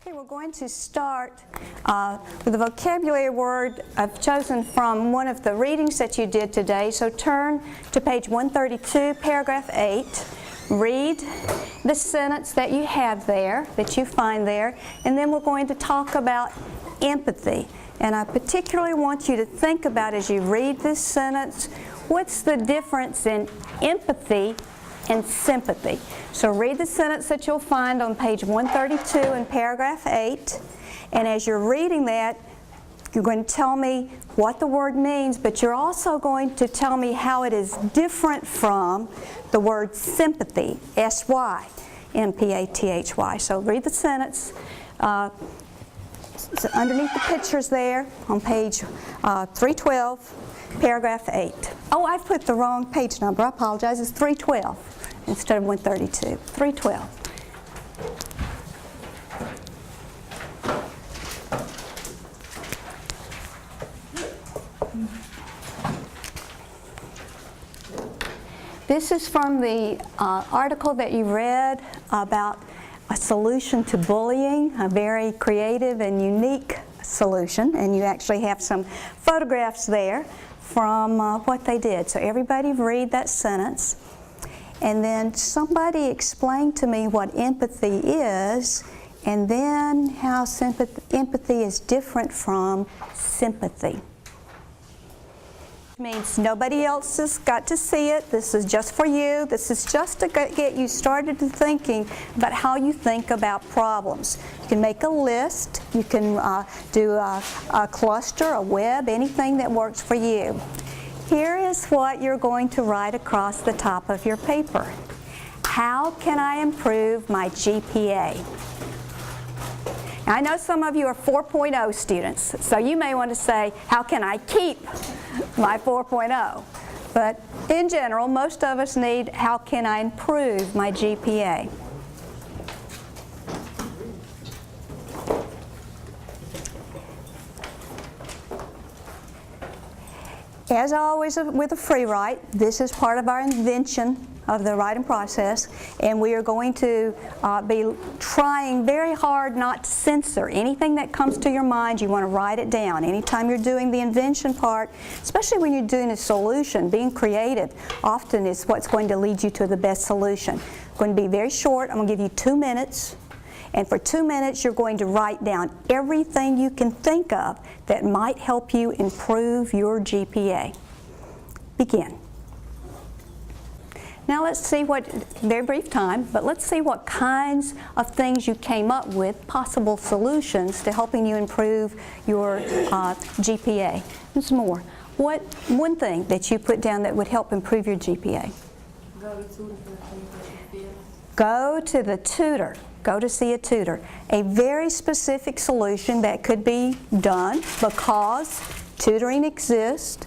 Okay, we're going to start with a vocabulary word I've chosen from one of the readings that you did today. So turn to page 132, paragraph 8. Read the sentence that you have there, that you find there, and then we're going to talk about empathy. And I particularly want you to think about, as you read this sentence, what's the difference in empathy and sympathy. So read the sentence that you'll find on page 132 in paragraph 8, and as you're reading that, you're going to tell me what the word means, but you're also going to tell me how it is different from the word sympathy, S-Y, M-P-A-T-H-Y. So read the sentence. So underneath the pictures there on page 312, paragraph 8. Oh, I've put the wrong page number. I apologize. It's 312 instead of 132. 312. This is from the article that you read about a solution to bullying, a very creative and unique solution, and you actually have some photographs there from what they did. So everybody read that sentence, and then somebody explain to me what empathy is, and then how empathy is different from sympathy. Means nobody else has got to see it. This is just for you. This is just to get you started to thinking about how you think about problems. You can make a list. You can do a cluster, a web, anything that works for you. Here is what you're going to write across the top of your paper. How can I improve my GPA? Now, I know some of you are 4.0 students, so you may want to say, how can I keep my 4.0? But in general, most of us need, how can I improve my GPA? As always with a free write, this is part of our invention of the writing process, and we are going to be trying very hard not to censor anything that comes to your mind. You want to write it down. Anytime you're doing the invention part, especially when you're doing a solution, being creative often is what's going to lead you to the best solution. It's going to be very short. I'm going to give you 2 minutes, and for 2 minutes you're going to write down everything you can think of that might help you improve your GPA. Begin. Now let's see what, very brief time, but let's see what kinds of things you came up with, possible solutions to helping you improve your GPA. And some more. What one thing that you put down that would help improve your GPA? Go to the tutor. Go to see a tutor. A very specific solution that could be done because tutoring exists,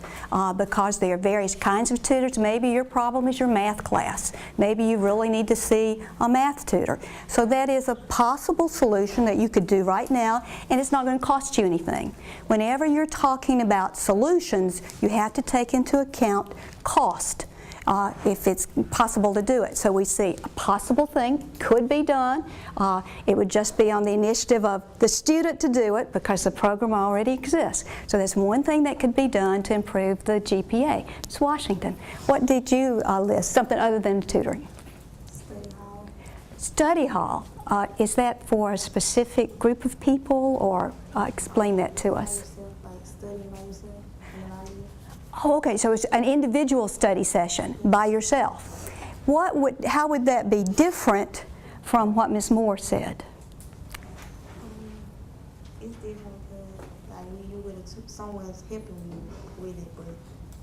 because there are various kinds of tutors. Maybe your problem is your math class. Maybe you really need to see a math tutor. So that is a possible solution that you could do right now, and it's not going to cost you anything. Whenever you're talking about solutions, you have to take into account cost. If it's possible to do it. So we see a possible thing could be done. It would just be on the initiative of the student to do it because the program already exists. So there's one thing that could be done to improve the GPA. Ms. Washington, what did you list? Something other than tutoring? Study hall. Study hall. Is that for a specific group of people, or explain that to us? Like studying by yourself. Oh, okay, so it's an individual study session by yourself. How would that be different from what Ms. Moore said? It's different because like you with someone's helping you with it, but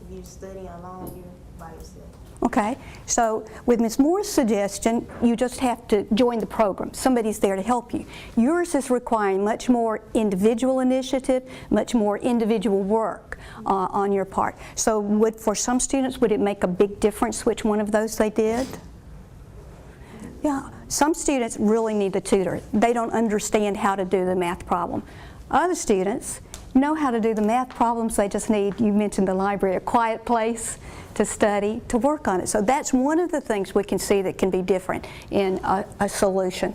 if you're studying alone, you're by yourself. Okay, so with Ms. Moore's suggestion, you just have to join the program. Somebody's there to help you. Yours is requiring much more individual initiative, much more individual work on your part. So for some students, would it make a big difference which one of those they did? Yeah, some students really need the tutor. They don't understand how to do the math problem. Other students know how to do the math problems. They just need, you mentioned the library, a quiet place to study, to work on it. So that's one of the things we can see that can be different in a solution.